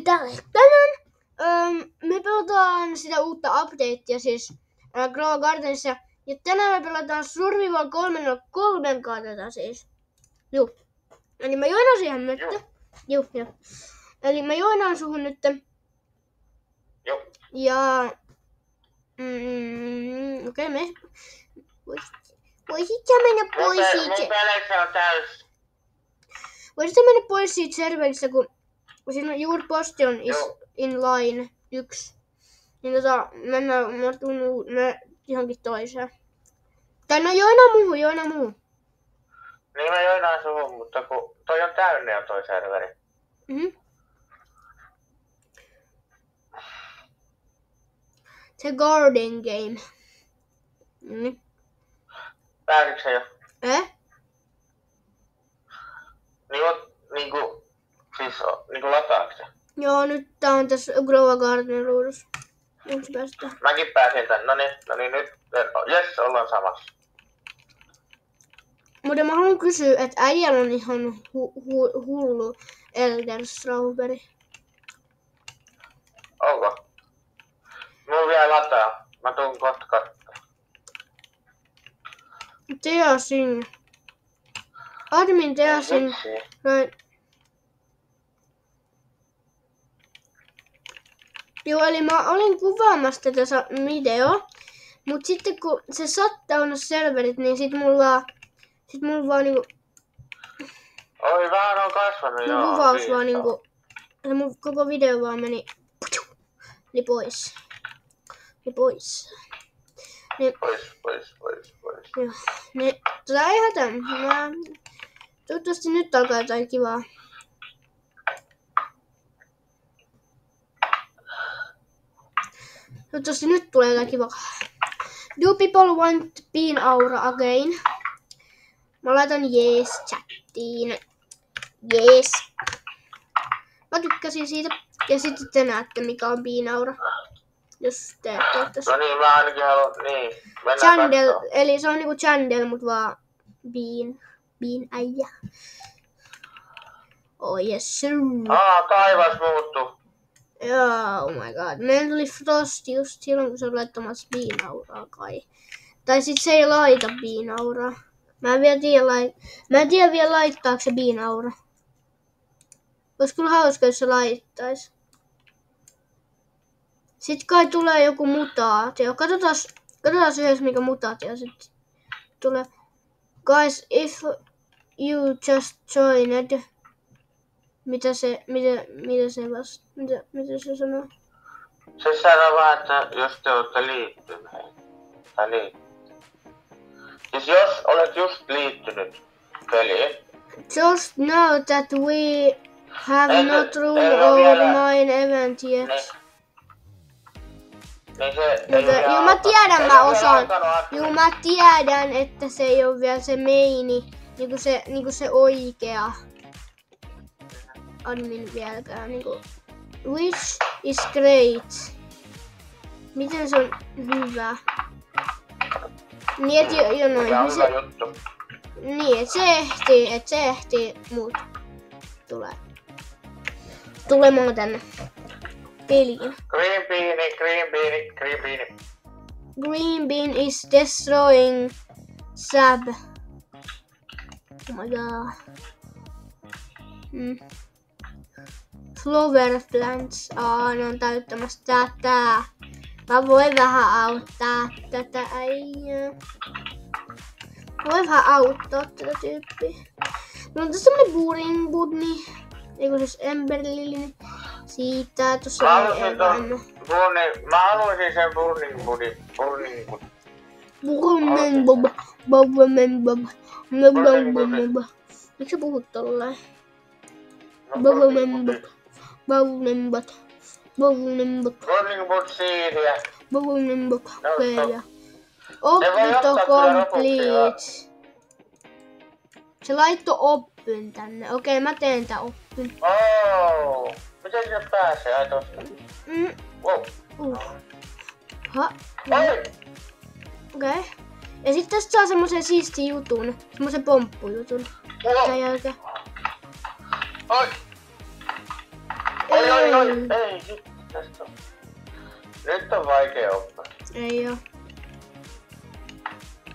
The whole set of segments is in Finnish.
Eli tänään me pelataan sitä uutta updatea siis Grow Gardenissa. Ja tänään me pelataan Survival 3.3 tätä siis. Juu. Eli mä joinaan siihen nyt. Juu. Eli mä joinaan suhun nyt. Joo. Ja... okei, me... Voisit sä mennä pois siitä... Mun peleissä on täys. Voisit sä mennä pois siitä serveristä, kun siinä on juuri Postion is in line 1. Niin mennään johonkin toiseen. Tai no joina muu. Niin mä joinaan suhun, mutta kun toi on täynnä jo toi serveri. Se garden game. Pääsitkö sä jo? Niinku lataako se? Joo, nyt tää on tässä Grow Garden ruudussa. Nyt se päästään. Mäkin pääsin tän. No niin, nyt. Jes, ollaan samassa. Mutta mä haluan kysyä, että äijällä on ihan hullu Elder Strawberry. Onko? Mulla vielä lataa. Mä tuun kohta katsomaan. Teasin. Admin teasin. Joo, eli mä olin kuvaamassa tätä videoa. Mut sitten kun se shutdownasi serverit, niin sit mulla vaan niinku... Oi, vähän on kasvanut joo. Mun kuvaus vaan niinku... Se mun koko video vaan meni... Eli pois. Niin, Pois. joo. Niin, ei hätä. Toivottavasti nyt alkaa jotain kivaa. Toivottavasti nyt tulee jotain kivaa. Do people want bean aura again? Mä laitan yes chattiin. Yes. Mä tykkäsin siitä. Ja sitten te näette mikä on bean aura. Jos te tässä. No niin, mä ainakin haluan. Niin. Chandel, eli se on niinku Chandel, mut vaan bean äijä. Oh yes sir. Taivas muuttu. Joo, oh my god. Meillä tuli Frost just silloin, kun se on laittamassa bean-auraa kai. Tai sit se ei laita bean-auraa. Mä en tiedä vielä laittaako se bean-aura. Ois kyllä hauska, jos se laittaisi. Sitten kai tulee joku mutaatio. Katsotaan yhdessä mikä mutaatio sit tulee. Guys, if you just joined. Mitä se sanoo? Se sanoo vaan, että jos te olette liittyneet. Siis jos olet just liittynyt peliin. Just know that we have not ruled over mine event yet. Niin se joo, mä tiedän, mä osaan. Joo, mä tiedän, että se ei oo vielä se meini. Niinku se oikea. Admin vieläkään niinku. Which is great. Miten se on hyvä? Niin et jo noin. Niin et se ehtii muut tulemaan tänne peliin. Green bean. Green bean is destroying sab. Oh my god. Flower plants. Ne on täyttämässä tätä. Mä voin vähän auttaa tätä äijää. Mä voin vähän auttaa tätä tyyppiä. Mulla on tässä semmonen Boring Budni. Eiku siis Ember Lily. Siitä tossa on elämä. Mä haluaisin sen Burning Bob. Miksi sä puhut tolleen? Burning Bob siiviä. Okei. Opto complete. Se laittoi oppyn tänne. Okei, mä teen tää oppyn. Miten sinne pääsee? Ai tosta. Wow. Okei. Ja sit tästä saa semmosen siisti jutun. Semmosen pomppujutun. Tän jälkeen. Oi! Ei, tästä on. Nyt on vaikea oppia. Ei oo.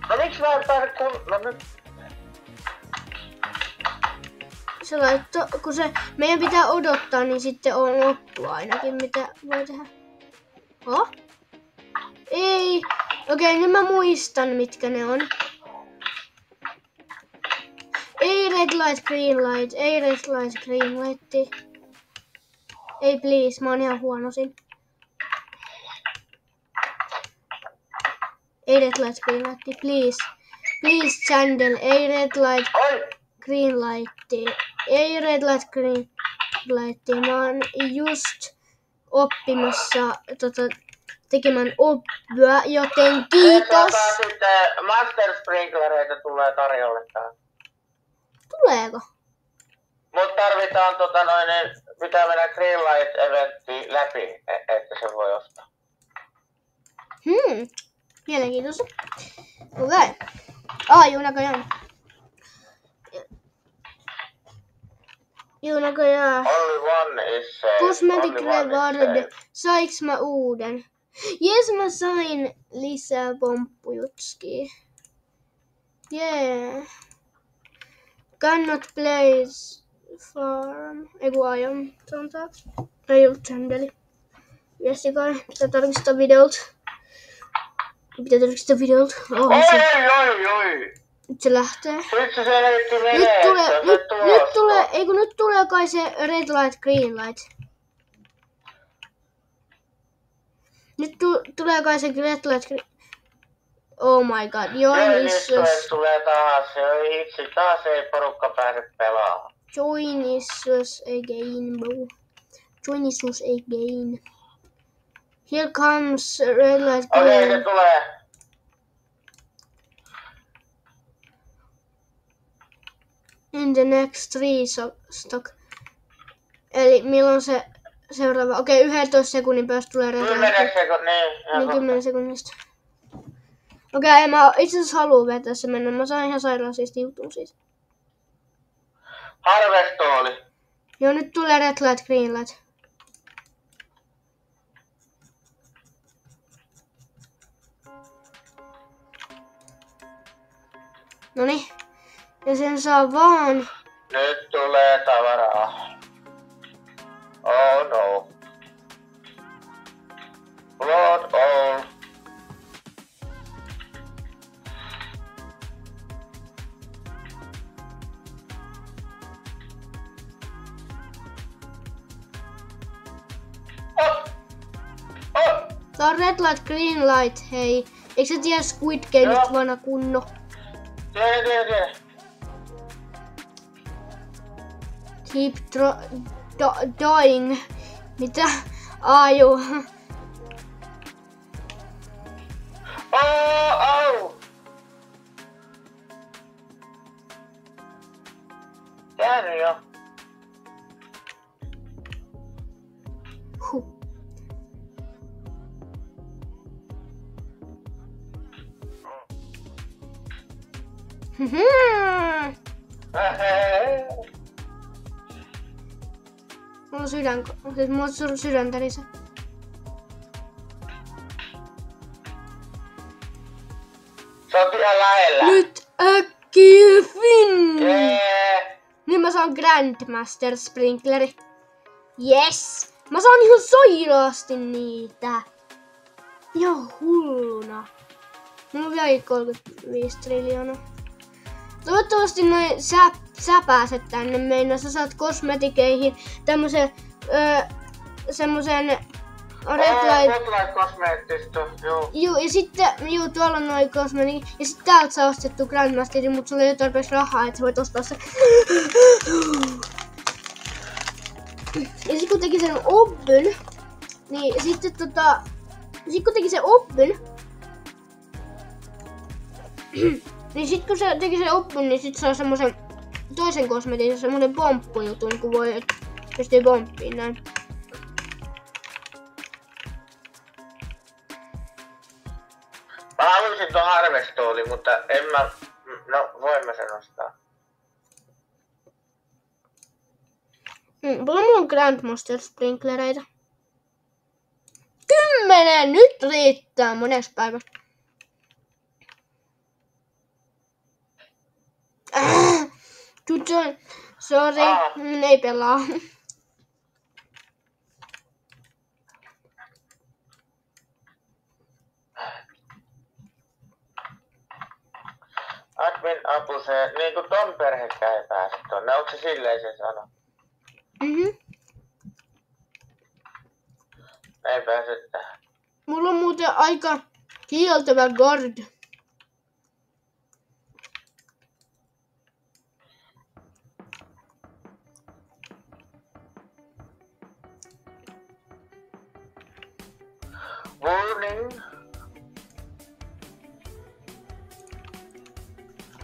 No miksi mä en pääse no nyt. Se laitto, kun meidän pitää odottaa, niin sitten on loppu ainakin, mitä voi tehdä. Oh? Ei. Okei, nyt mä muistan, mitkä ne on. Ei red light, green light. Ei red light, green light. Ei please, mä oon ihan huono siinä. Ei red light, green light, please. Please, Chandel. Ei red light, green light. Ei red light, green light. Mä oon just oppimassa tekemään oppia, joten kiitos. Sitten Master Sprinklereita tulee tarjolle täällä. Tuleeko? Mut tarvitaan pitää mennä Green Light eventti läpi, että se voi ostaa. Mielenkiintoista. Okei. Juu näköjään. Only one is safe. Cosmetic reward. Saiks mä uuden? Jes, mä sain lisää pomppujutskia. Yeah. Cannot place farm. Eiku aion. Ei ollut Chandeli. Jessica, pitää tarkistaa videolta. Oi. Nyt se lähtee. Nyt se menee. Nyt tulee kai se red light, green light. Nyt tulee kai se red light, green. Oh my god, Join issus. Tulee taas, hitsi, taas ei porukka pääse pelaamaan. Join issus again, bro. Join issus again. Here comes red light, green. Okei, se tulee. In the next 3 stock. Eli milloin se seuraava? Okei, 11 sekunnin päästä tulee red light. 10 sekuntia. Niin 10 sekunnista. Okei, mä itse asiassa haluun vetää se mennä. Mä saan ihan sairaan siistiä jutun siitä. Harvestooli. Joo, nyt tulee red light, green light. Noniin. Ja sen saa vaan... Nyt tulee tavaraa. Oh no. Blood all. Tää on red light, green light, hei. Eikö sä tiedä Squid Gameit vanha kunno? Tiedä. Keep dying. Mitä? Juu. Oh! Tehnyt jo. Mulla on sydäntärissä. Se on ihan lähellä. Nyt äkkiä Finn! Yeah. Nyt mä saan Grandmaster Sprinkleri. Yes! Mä saan ihan sairaasti niitä. Ihan hulluna. Mulla on vielä 35 triljoonaa. Toivottavasti noin sä pääset tänne meidän. Sä saat kosmetikeihin tämmösen semmosen red light kosmeettista, joo. Juu, ja sitten tuolla on noin kosmetikki. Ja sitten täältä saa ostettu Grandmasterin, mutta sulla ei ole tarpeeksi rahaa, että sä voit ostaa se. Ja sit kun teki sen obbyn, niin sitten sit kun teki sen obbyn, niin sit kun se teki sen oppun, niin sit saa semmosen toisen kosmetin, semmonen pomppujutun, kun voi pystyy pomppiin näin. Mä haluaisin ton harvestooli, mutta en mä... No, voin mä sen ostaa. Mulla on Grandmaster sprinklereita. 10! Nyt riittää monessa päivässä. Sorry, ei pelaa. Admin apu se, niinku ton perhekään ei pääse tonne. Onko se silleen se sano? Ei pääse tähän. Mulla on muuten aika kieltävä guard. Warning.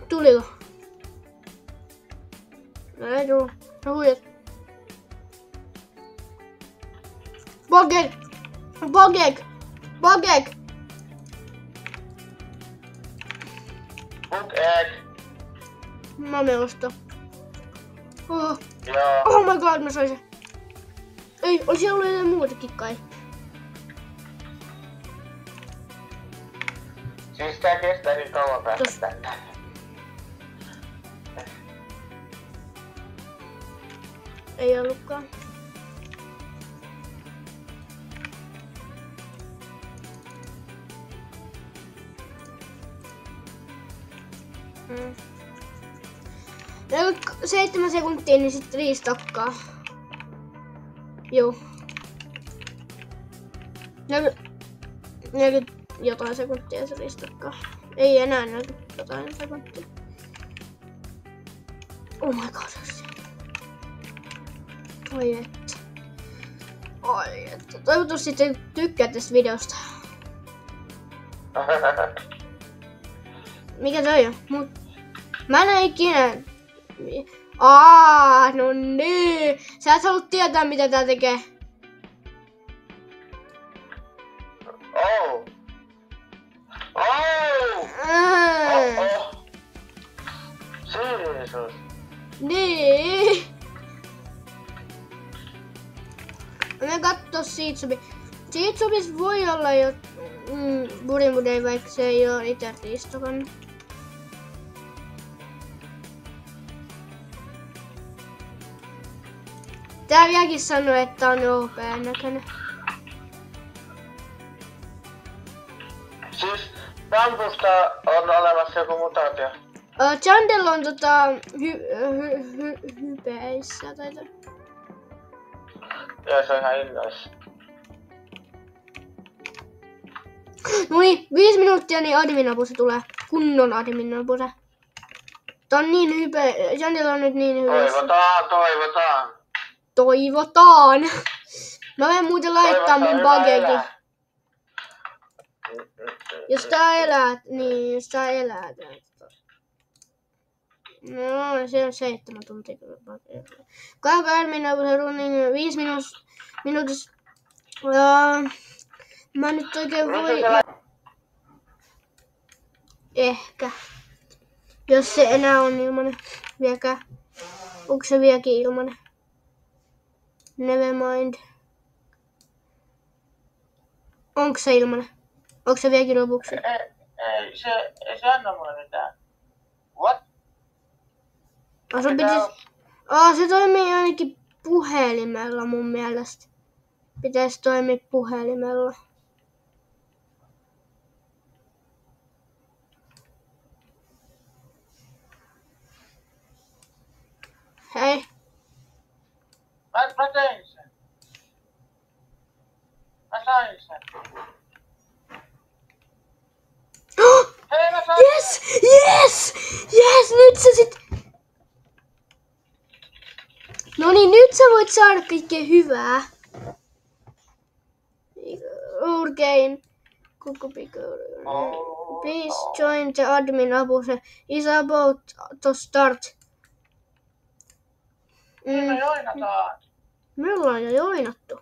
Tuliko? No ei tullu. Sä huijat. Bogek! Bogek! Bogek! Book egg. Mä menen ostaa. Oh. Joo. Oh my god, mä sain sen. Ei, olisi ollut jotain muutakin kai. Siis tää kestää niin kauan päästä tänne. Ei ollutkaan. Mm. 7 sekuntia, niin sitten 5 takkaa. Joo. 40 jotain sekuntia se 5 takkaa. Ei enää 40 jotain sekuntia. Oh my god. Oi että. Oi että. Toivottavasti te tykkää tästä videosta. Mikä toi on? Mä en oo ikinä... no niin. Sä et halua tietää mitä tää tekee. Oh. Serious. Niin. Mä katso siitä sopi. Siitä sopis voi olla jo burimudei, vaikka se ei oo ite riistokan. Tää vieläkin sanoo, että on OP:n näköinen. Siis Rampusta on olemassa joku mutaatio. Chandel on hypeissä tai Joo, se on ihan innoissa. Noniin, 5 minuuttia niin adminapuse tulee. Kunnon adminapuse. Tää on niin hype. Chandel on nyt niin hypeissä. Toivotaan. Toivotaan! Mä voin muuten laittaa mun bugekin. Jos tää elää, niin jos tää elää. No, se on 7 tuntia. Kauka adminapuse running 5 minuutissa. Mä nyt oikein voi... Ehkä. Jos se enää on ilmanen. Vieläkään. Onko se vieläkin ilmanen? Never mind. Onko se ilmanen? Onko se vieläkin lopuksi? Ei se anna mulle mitään. What? Se toimii ainakin puhelimella mun mielestä. Pitäisi toimia puhelimella. Hei. Mä tein sen. Mä sain sen. Hei, mä sain Yes! Nyt sä sit... Noniin, nyt sä voit saada kaikkea hyvää. Urgein. Please join the admin apuse. Is about to start. Me joinataan. Me ollaan jo joinattu.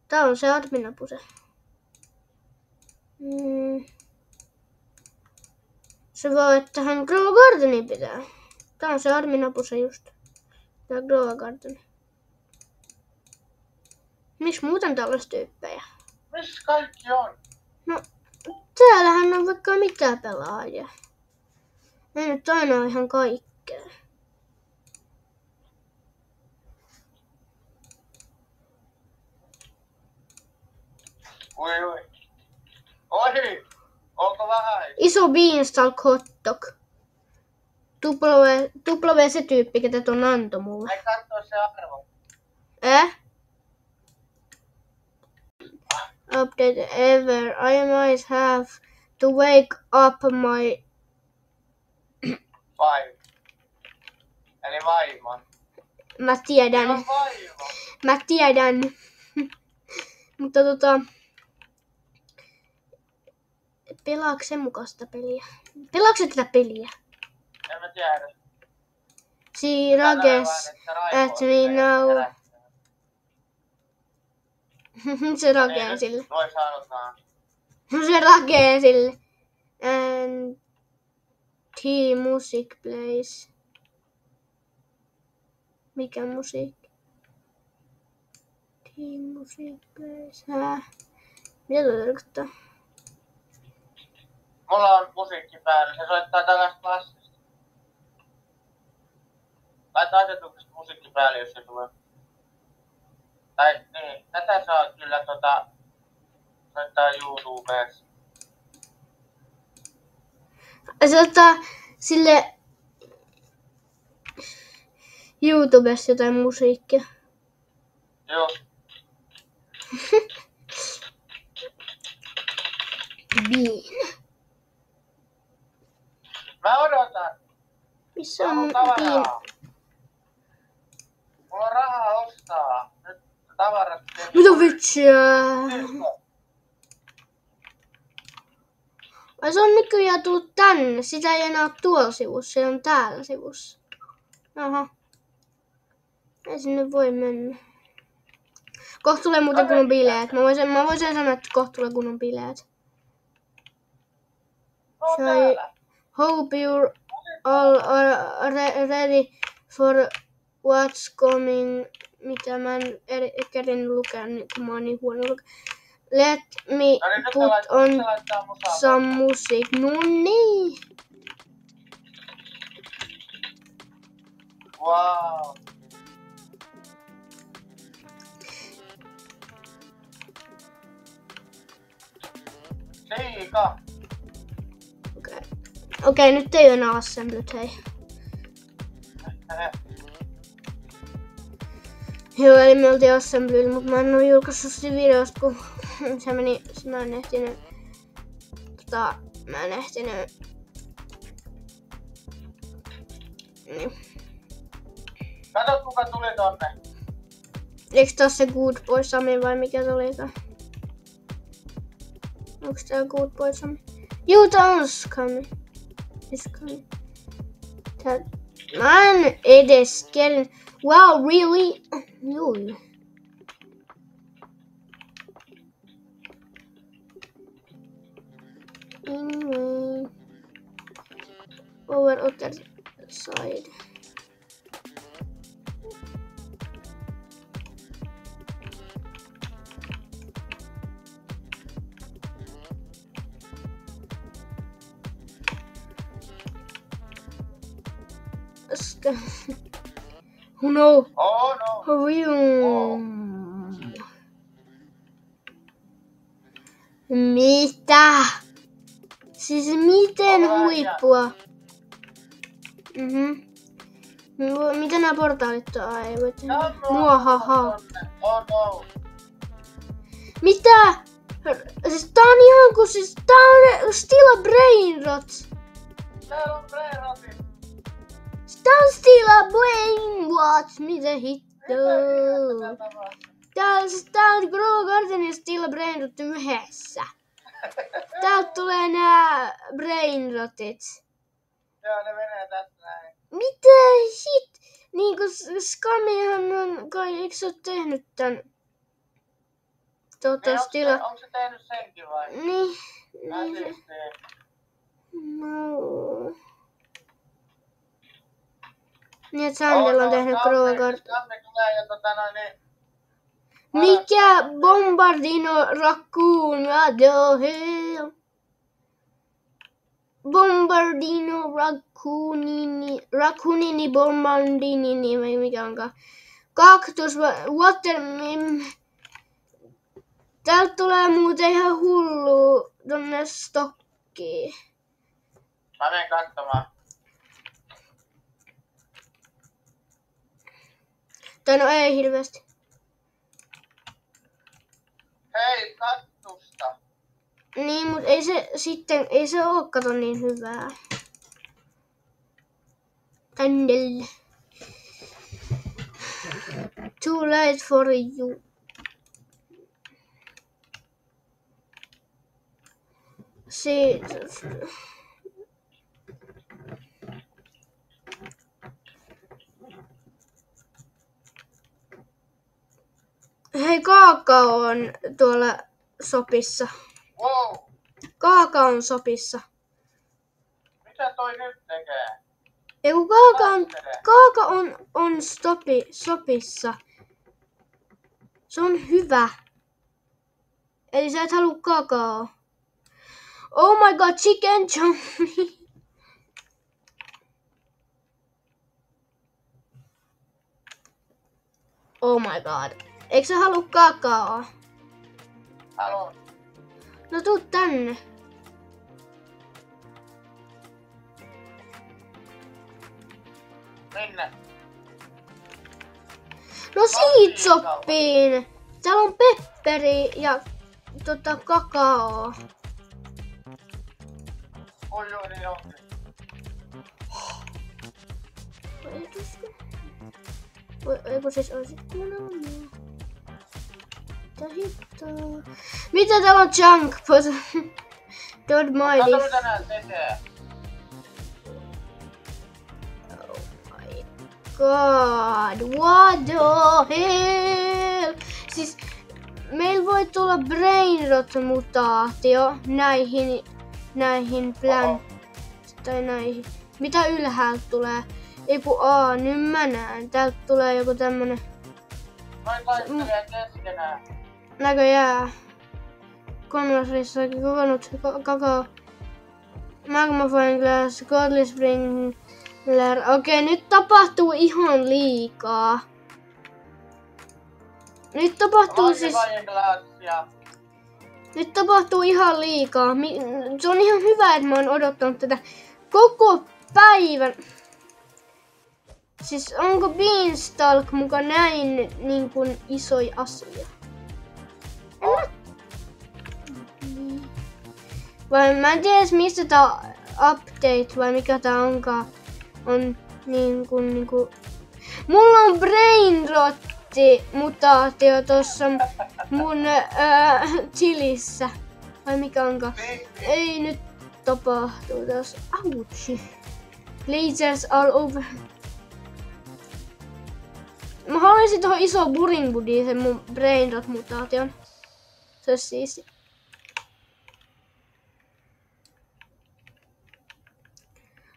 Tää on se adminapuse. Se voi, että tähän Grow Gardenin pitää. Tää on se adminapuse just. Tää Grow Garden. Miksi muuten tällaisia tyyppejä? Missä kaikki on? No, täällähän on vaikka mitä pelaajia. Ei nyt aina ole ihan kaikkea. Ui. Oi! Onko vähän? Iso beanstalk hotdog. W se tyyppi, ketä ton antoi mulle. Ei kattoo se arvo. Update ever. I might have to wake up my... Vaimo. Eli vaimo. Mä tiedän. Se on vaimo. Mä tiedän. Mutta pelaako se mukaan sitä peliä? Pelaako se tätä peliä? En mä tiedä. She rages at me now. Se rakee sille. Voi sanotaan. Se rakee sille. And he music plays. Mikä musiikki? He music plays. Mitä tuo tarkoittaa? Mulla on musiikki päällä. Se soittaa takas klassista. Laita asetuksesta musiikki päälle, jos se tulee. Tai niin, tätä saa kyllä soittaa YouTubessa. Se ottaa sille YouTubessa jotain musiikkia. Joo. Bean. Mä odotan. Missä on Mulla mun on Bean? tavaraa. Mulla on rahaa ostaa. Nyt tavarat. Mitä vitsiä? Ai se on nykyään tullut tänne. Sitä ei enää ole tuolla sivussa. Se on täällä sivussa. Aha. Ei sinne voi mennä. Kohta tulee muuten kun on bileet. Mä voisin sanoa, että kohta tulee kun on bileet. No täällä. Hope you're all are ready for what's coming. Mitä mä en kerinyt lukea, kun mä oon niin huono lukea. Let me put on some music. No niin. Wow. Siika. Okei, nyt ei ole enää assemblyt, hei. Joo, eli me oltiin assemblyllä, mutta mä en oo julkaissut sitä videosta, kun se meni, mä en ehtinyt, niin. Kato kuka tuli tonne. Eiks taas se Good Boy Sami vai mikä se olikaan? Onks tää Good Boy Sami? Juu, tää on Skami. Mä en edes kerin. Wow, really? Juu. Over other side. Oh no. Oh no. Oh, Mitä? Siis miten huippua? Mitä nämä portaalit on? Ai, ei voi tehdä. Muahaha. Oh no. Mitä? Siis tää on ihan kuin siis tää on still a brain rot. Täällä on brainrotit. Tää on still a brain rot. Mitä hittoa? Tää on Grow Garden ja still a brain rot yhdessä. Täältä tulee nää brain rotit. Joo, ne menee tästä näin. Mitä hit? Niinku Skamihan on kai, eikö se oo tehnyt tän? Onko se tehnyt senkin vai? Niin. No. Niin et Sandel on tehnyt Grow Garden. Skami tulee ja Mikä Bombardino Raccoon? Bombardino Raccoonini Bombardini, mikä onkaan. Kaktus, täältä tulee muuten ihan hullu tonne stokkiin. Mä menen katsomaan. Tai no ei hirveästi. Hei, kaktusta. Niin, mut ei se oo kato niin hyvää. Tändelle. Too late for you. Hei, kaakao on tuolla sopissa. Wow. Kaakao on sopissa. Mitä toi nyt tekee? Ei kun kaaka on sopissa. Se on hyvä. Eli sä et halua kakao. Oh my god, chicken chompi. Oh my god. Eikö sä halua kakao? Haluan. No tuu tänne. Minne? No siitä soppiin. Täällä on pepperi ja kakao. Oi niin onkin. Eikö siis olisit kuunnellut mua? Mitä hittoa? Mitä täällä on junk food? Don't mind Kato if... mitä nää tekee. God, what the hell? Siis meillä voi tulla brainrot-mutaatio näihin tai näihin. Mitä ylhäältä tulee? Eiku nyt mä näen. Täältä tulee joku tämmönen... Noin taistelee keskenään. Näköjään. Konversissa kokonut kakao. Magma Fine Glass, Godly Sprinkler. Okei, nyt tapahtuu ihan liikaa. Nyt tapahtuu ihan liikaa. Se on ihan hyvä, että mä oon odottanut tätä koko päivän. Siis onko Beanstalk muka näin niin kuin iso asia? Vai mä en tiedä mistä tää update vai mikä tää onkaan. On niinku... Mulla on brainrotti mutaatio tossa mun chilissä. Vai mikä onkaan? Ei nyt tapahtuu taas. Auchi. Lasers all over. Mä haluaisin tohon isoon Buringbudiin sen mun brainrot mutaation. Se olisi siisti.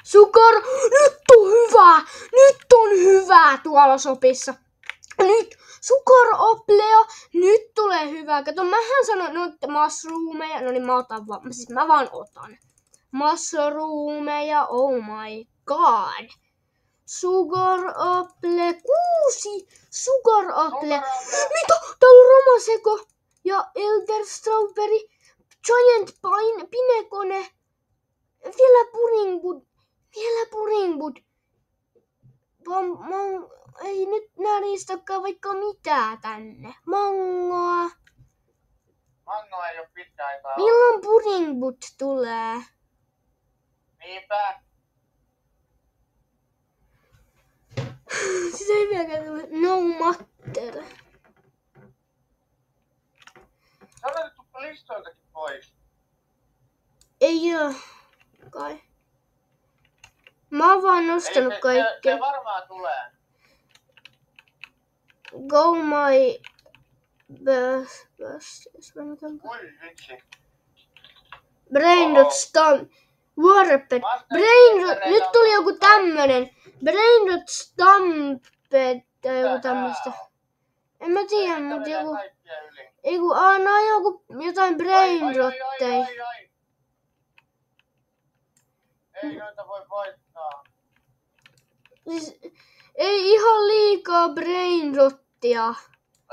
Sukar, nyt on hyvä! Nyt on hyvä tuolla sopissa. Nyt, Sukar Opleo, nyt tulee hyvä. Kato, mähän sanoin, no mushroomeja, no niin mä otan vaan, siis mä vaan otan. Mushroomeja, oh my god. Sugar Apple 6! Sugar Apple! Mitä? Täällä on Romaseko ja Elder Strawberry, Giant Pinekone, vielä Puringbud. Ei nyt näristäkään vaikka mitään tänne. Mangoa. Mangoa ei oo pitkä aikaa. Milloin Puringbud tulee? Niinpä. Sitä ei vieläkään tule. No matter. Se on otettu listoiltakin pois. Ei oo. Kai. Mä oon vaan nostanut kaikki. Se varmaan tulee. Go my best. Ui vitsi. Brainrot Stamp. Warped. Brainrot. Nyt tuli joku tämmönen. Brainrot Stamped tai joku tämmöstä. En mä tiedä, Niitä mut menee joku... kaikkia yli. Ei kun, no joku jotain brainrotteja. Ei noita voi voittaa. Siis, ei ihan liikaa brainrottia.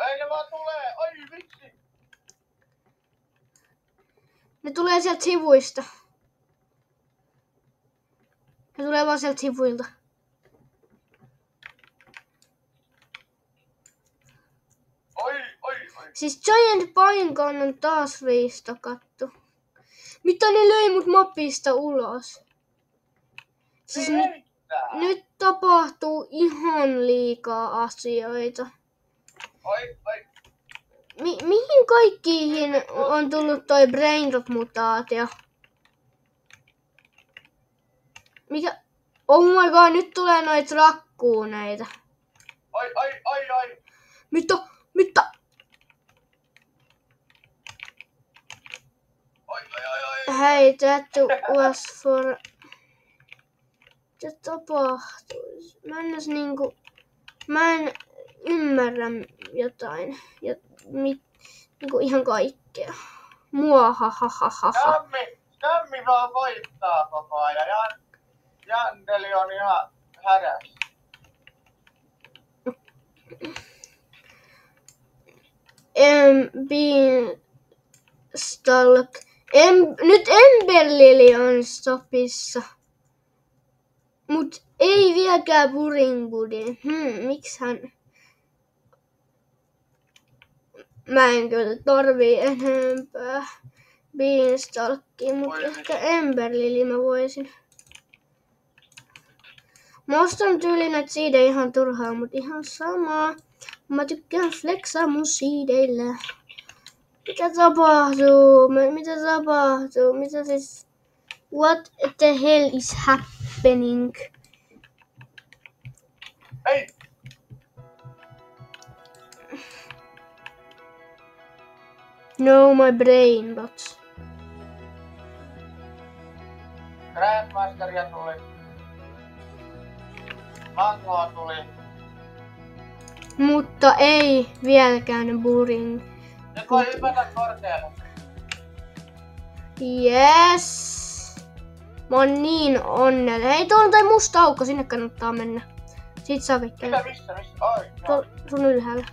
Ei ne vaan tulee! Ai vitsi! Ne tulee sieltä sivuista. Ne tulee vaan sieltä sivuilta. Oi! Siis Giant Pinegun on taas riistokattu. Mitä ne löi mut mapista ulos? Siis nyt tapahtuu ihan liikaa asioita. Oi! Mihin kaikkiin on tullut toi brainrot-mutaatio? Mikä? Oh my god, nyt tulee noita rakkuuneita. Ai! Mitä? Ai! Hei, that was for... Mitä tapahtuisi? Mä en ymmärrä jotain. Niinku ihan kaikkea. Muahahahaha. Skammi vaan voittaa koko ajan. Jandeli on ihan hädässä. Beanstalk. Nyt Emberlili on stopissa. Mut ei vieläkään Puringbudin. Miksi hän... Mä en kyllä tarvii enempää Beanstalkia, mut ehkä Emberlili mä voisin. Mä ostan tyyliin näitä siidejä ihan turhaa, mut ihan samaa. Mä tykkään flexaa mun siideillä. Mitä tapahtuu? Mitä siis... What the hell is happening? Ei! No, my brain bots. Grandmasteria tuli. Mangoa tuli. Mutta ei vieläkään Buring. Nyt voi hypätä korkealle. Yes. Mä oon niin onnellinen. Hei, tuolla on toi musta aukko, sinne kannattaa mennä. Siitä saa kaikkea. Missä? Ai, Sun ylhäällä.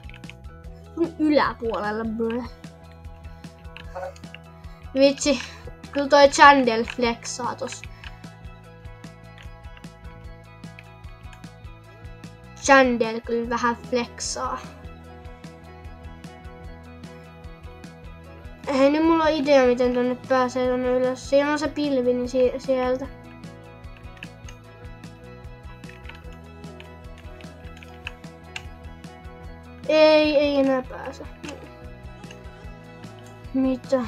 Sun yläpuolella, bro. Vitsi, kyllä toi Chandel flexaa tossa. Chandel kyllä vähän flexaa. Hei, nyt mulla on idea, miten tonne pääsee tonne ylös. Siinä on se pilvi, niin sieltä. Ei enää pääse. Mitä?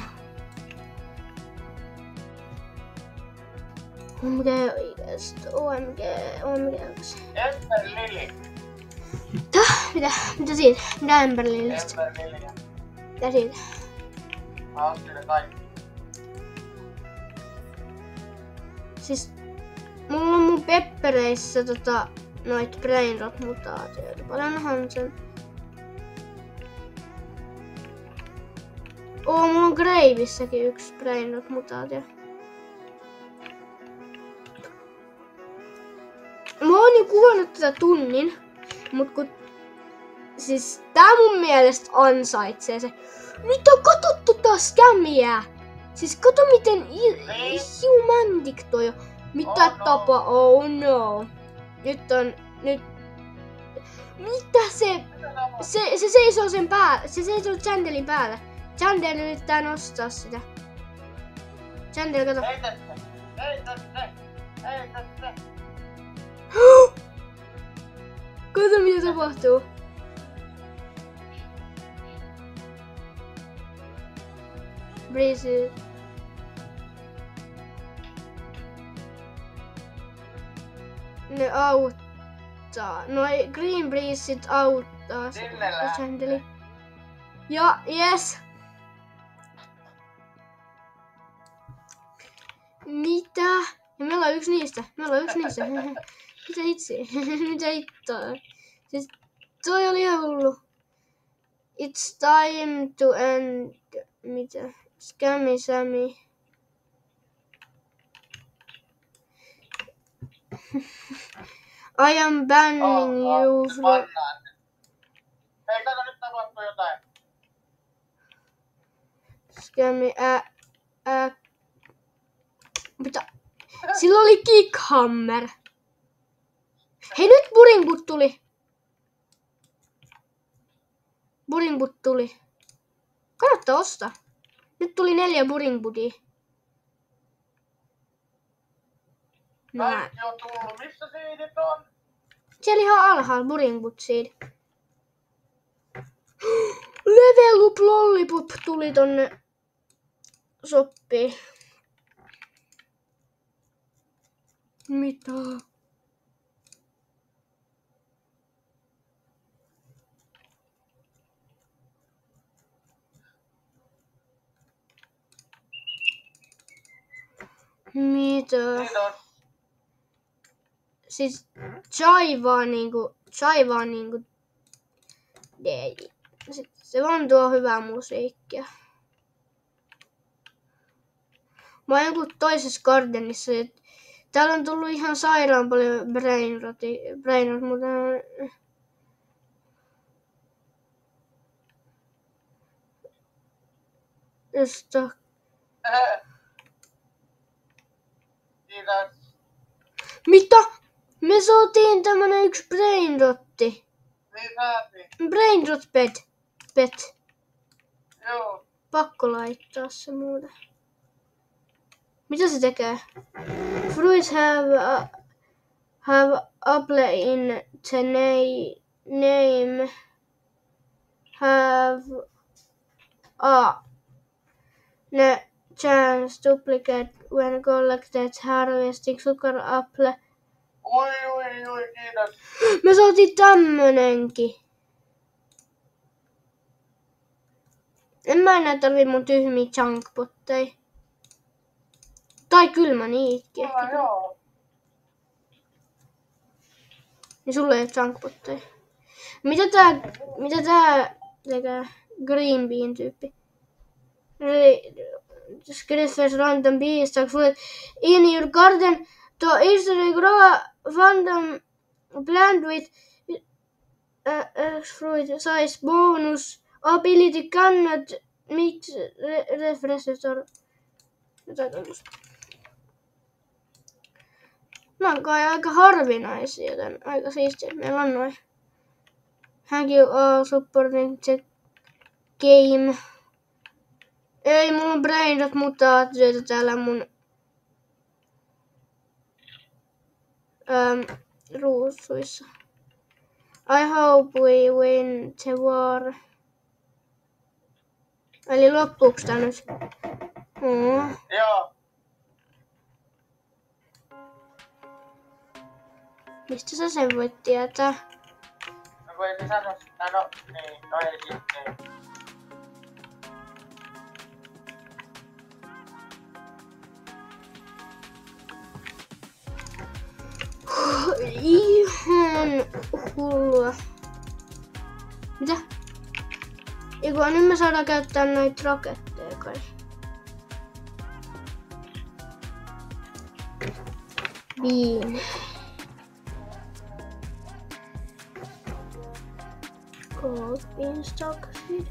OMG oikeesti. OMG. Emberlili. Mitä siitä? Mitä Emberlilistä? Emberliliä. Mitä siitä? Mä ostin ne kaikki. Siis mulla on mun peppereissä noit brainrot-mutaatioita. Paljonhan sen... Mulla on Gravissäkin yksi brainrot-mutaatio. Mä oon jo kuvannut tätä tunnin, mut kun... Siis tää mun mielestä ansaitsee se... Mitä kato taas skämmiä? Siis kato miten humantic toi on. Mitä tapa? Oh no. Nyt... Mitä se... Se seisoo sen päällä. Se seisoo Chandelin päällä. Chandel yrittää nostaa sitä. Chandel, kato. Ei tästä. Kato mitä tapahtuu. Breeze. Ne auttaa. Noi Green Breezeit auttaa se Chandeli. Ja, yes. Mitä? Ja me ollaan yksi niistä. Mitä itse? Mitä hittoa? Siis toi oli ihan hullu. It's time to end. Mitä? Scammy Sammy. I am banning you from... Hei, täällä nyt tapahtuu jotain. Scammy Mitä? Sillä oli Kickhammer. Hei, nyt Buringbut tuli. Buringbut tuli. Kannattaa ostaa. Nyt tuli 4 Buringbutia. Kaikki on tullut. Missä seedit on? Siellä ihan alhaalla Buringbut seed. Level up Lollipop tuli tonne shoppiin. Mitä? Mitä? Kiitos. Siis Chai vaan niinku se vaan tuo hyvää musiikkia. Mä oon joku toisessa gardenissa. Täällä on tullut ihan sairaan paljon brainrot, mutta josta. Kiitos. Mitä? Me saatiin tämmönen yksi brainrotti. Niin saatiin. Brainrot pet. Joo. Pakko laittaa se muuten. Mitä se tekee? Fruits have apple in the name. Have the chance duplicate when collected harvesting sugar apple. Ui, kiitos. Me saatiin tämmönenkin. En mä enää tarvii mun tyhmiä chunkpotteja. Tai kylmä niikki. Joo. Niin sulla ei oo chunkpotteja. Mitä tää tekee? Green bean tyyppi. Skriffers random beestalk fruit in your garden to easily grow random plant with fruit size bonus ability cannot mix refreshes or jotain tämmöstä. Nämä on kai aika harvinaisia, joten aika siistiä. Meillä on noin. Thank you all supporting the game. Ei, mulla on brainrot mutaatioita täällä mun ruusuissa. I hope we win the war. Eli loppuuks tää nyt? Joo. Mistä sä sen voit tietää? No kun ei se sano sitä, no ei sitten. Ihan hullua. Mitä? Eiku, nyt me saadaan käyttää noita roketteja kai. Bean. Gold beanstalk seed.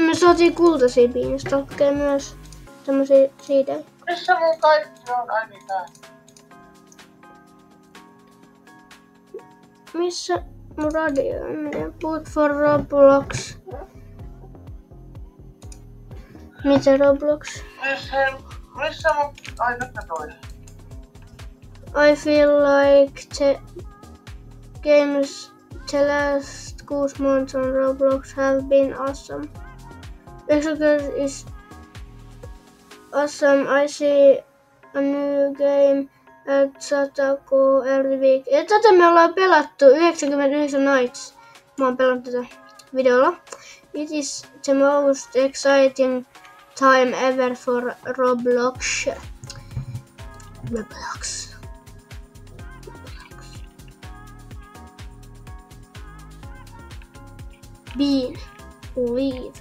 Me saatiin kultaisia beanstalkkeja myös. Tämmösiä siidejä. Missä mun kaikki on? Ai niin tää. Missä mun radio on? Put for Roblox. Mitä Roblox? Missä mun... Ai nyt ne toi. I feel like the last 6 months on Roblox have been awesome. Executive is awesome. I see a new game at Satako every week. Ja tätä me ollaan pelattu 99 Nights. Mä oon pelannut tätä videolla. It is the most exciting time ever for Roblox. Bean. Olive.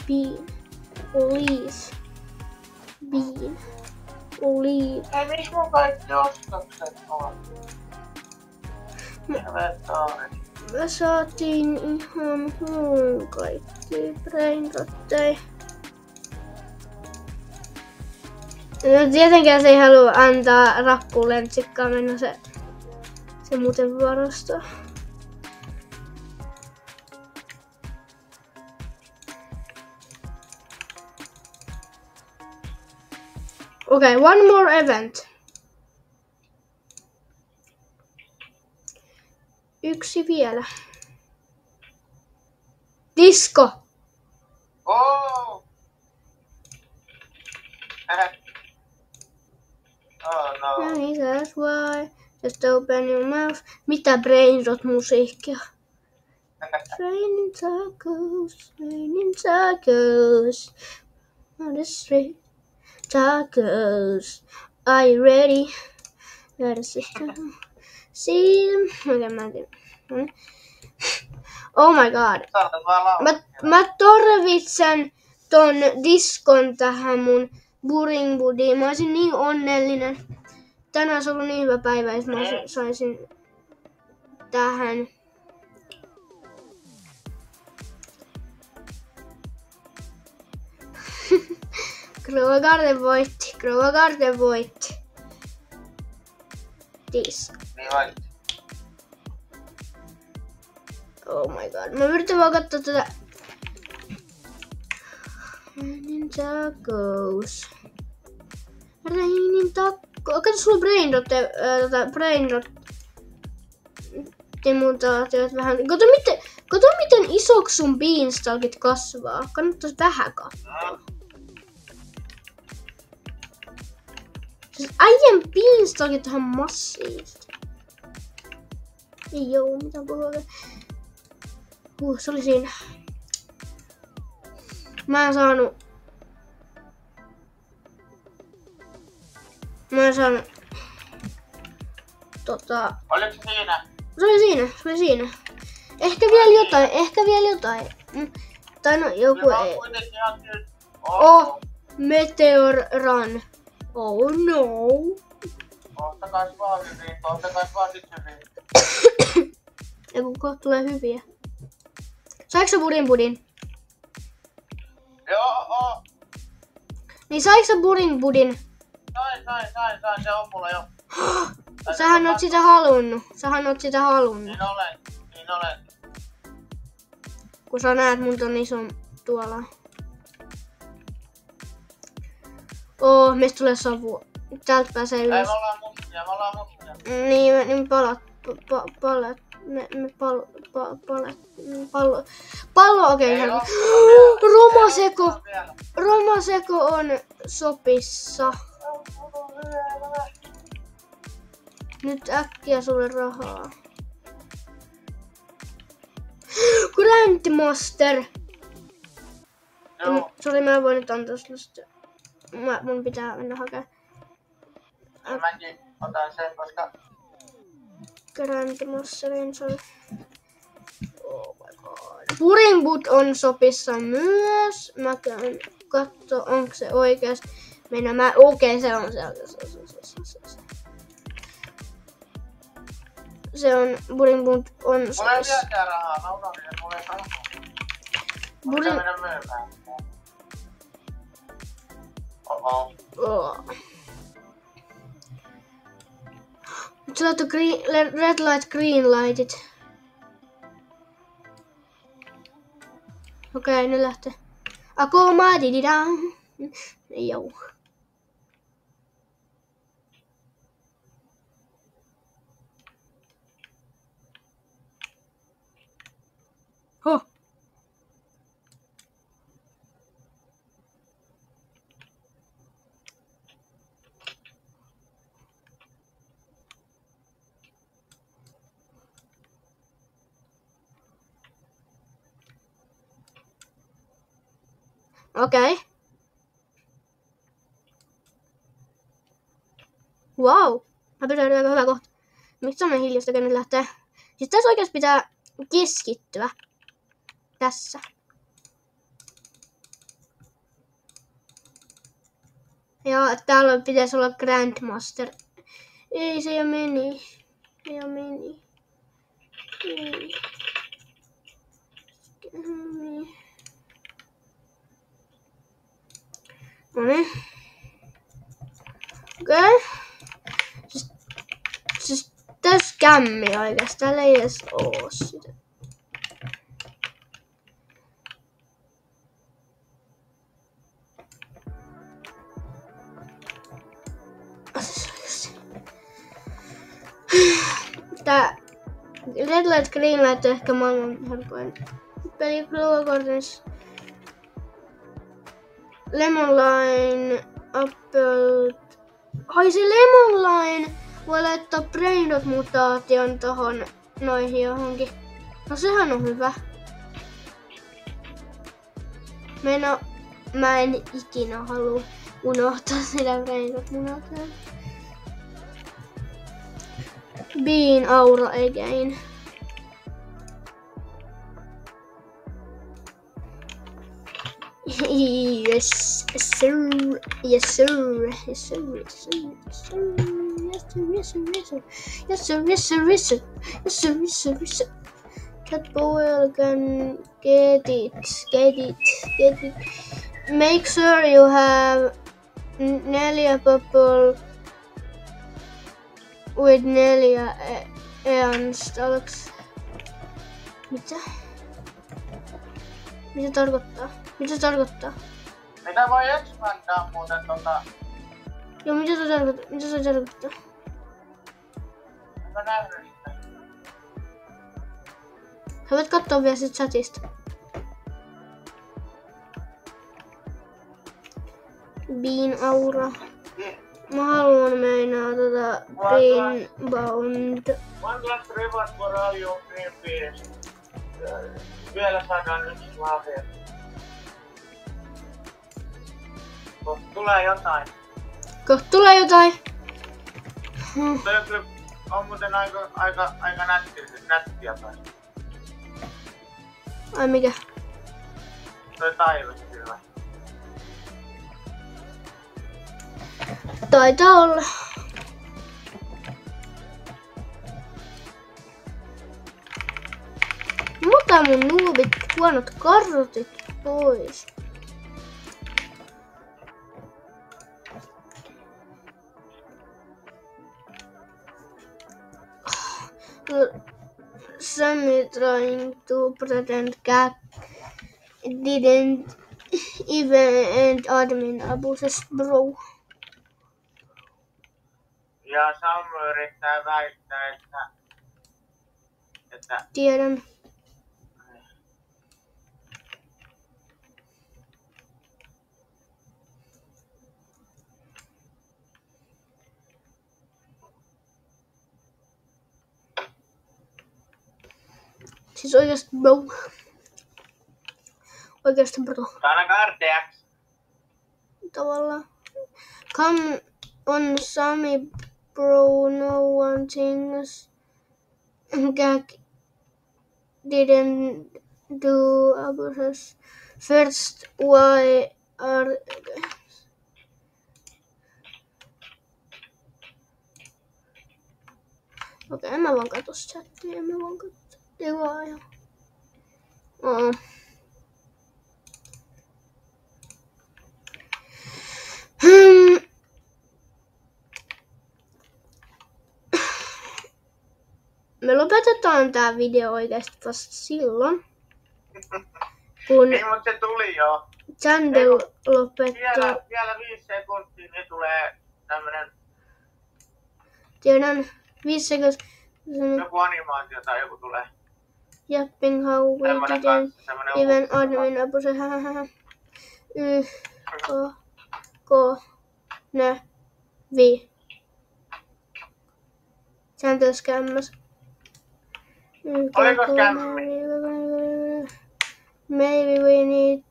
Bean. Olive. Bean. Olive. Hei, missä mun kaikki ostokset on? Inventaari. Me saatiin ihan kaikki brainrotteja. No tietenkään se ei halua antaa rakkulentsikkaan mennä se muuten varastaa. Okay, one more event. Yksi vielä. Disco. Oh! Oh no. Hey, that's why. Just open your mouth. Mitä brainrot musiikkia? Raining tacos on the street. Tacos. Are you ready? Gotta see them. Okay, mä en tiedä. Oh my god. Mä tarvitsen ton diskon tähän mun Buring Budiin. Mä olisin niin onnellinen. Tänään olisi ollut niin hyvä päivä, jos mä saisin tähän. Grova Garden voitti. Disk. Niin voitti. Oh my god. Mä yritän vaan katsoa tätä. Raining tacos. Kato sulla brainrot. Mutaatiot vähän. Kato miten isoksi sun beanstalkit kasvaa. Kannattais vähän katsoa. Siis äijän beanstalkit on ihan massiivista. Ei joo, mitä puhua. Se oli siinä. Mä en saanut Oliko se siinä? Se oli siinä. Ehkä vielä jotain. Tai no joku ei. Oh, Meteor Run. Oh no. Ottakais vaan sit hyvin. Ja kun kohta tulee hyviä. Saiko sä budin? Joo. Niin saiko sä budin? Sain, se on mulla jo. Sähän oot sitä halunnut. Niin olen. Kun sä näet mun ton ison tuolla. Meistä tulee savua. Täältä pääsee ylös. Ei, me ollaan mustia. Niin pallo, okei. Romaseko on sopissa. Nyt äkkiä sulle rahaa. Grandmaster! Sori, mä en voi nyt antaa sulle sitä. Mun pitää mennä hakemaan. Mäkin otan sen, koska Grandmasterin sori. Oh my god. Buringbut on sopissa myös. Mä käyn katso, onko se oikeesti. Okei, se on. Se on, Buringbut on sopissa. mulla ei vieläkään rahaa, mä unohdin, että mulla ei rahaa. Mun pitää mennä myymään. Nyt sä laittoi red light, green lightit. Okei, nyt lähtee. Akoma dididam. Joo. Huh. Okei. Wow. Mä pidän aika hyvä kohta. Miksi on hiljasta, kun nyt lähtee? Siis tässä oikeasti pitää keskittyä. tässä. Ja täällä pitäisi olla Grandmaster. Ei, se jo meni. Ei. Noniin. Okei. Siis täys kämmi oikeastaan. Täällä ei edes oo sitä. Tää Red Light Green Light on ehkä maailman helpoin peli Blue Accordance. Lemon Line, Apple. Ai se Lemon Line voi laittaa Brain Rot mutaation tohon noihin johonkin. No sehän on hyvä. Mä en ikinä halua unohtaa sitä Brain Rot mutaatiota. Bean Aura again. Yes sir. Yes sir. Yes sir. Yes sir. Yes sir. Yes sir. Yes sir. Yes sir. Yes sir. Yes sir. Yes sir. Yes sir. Yes sir. Cat Boyle can get it. Get it. Get it. Make sure you have Nelia Purple with Nelia Ernst. Mitä? Mitä tarkoittaa? Mitä se tarkoittaa? Mitä voi expandaa muuten Joo, mitä se tarkoittaa? Mitä se tarkoittaa? Enkä nähnyt sitä. Sä voit kattoo vielä sit chatista. Bean Aura. Mä haluan meinaa Bean Bound. One last reward for all your greenpeas. Vielä saadaan yksi lahja. Kohta tulee jotain. Toi on muuten aika nättiä taas. Ai mikä? Toi taivas kyllä. Taitaa olla. Mutta mun nuubit huonot karrotit pois. Sammy trying to pretend cat didn't even admin abuses bro. Ja Sam yrittää väittää, että Tiedän. Siis oikeesti bro. Oikeesti bro. ainakaan RTX. Tavallaan. Come on Sammy bro, no one thinks Gag didn't do abuses. First, why are okei, en mä vaan katso chattia, en mä vaan katso. Ei vaan ihan. Me lopetetaan tää video oikeesti vasta silloin, kun Niin, mutta se tuli jo. Chandel lopettaa. Vielä 5 sekuntia, niin tulee tämmönen Tiedän 5 sekuntia. joku animaatio tai joku tulee. Yapping how we didn't even admin abuse. Vi. Chandel skämmäs. Oliko skämmi? Maybe we need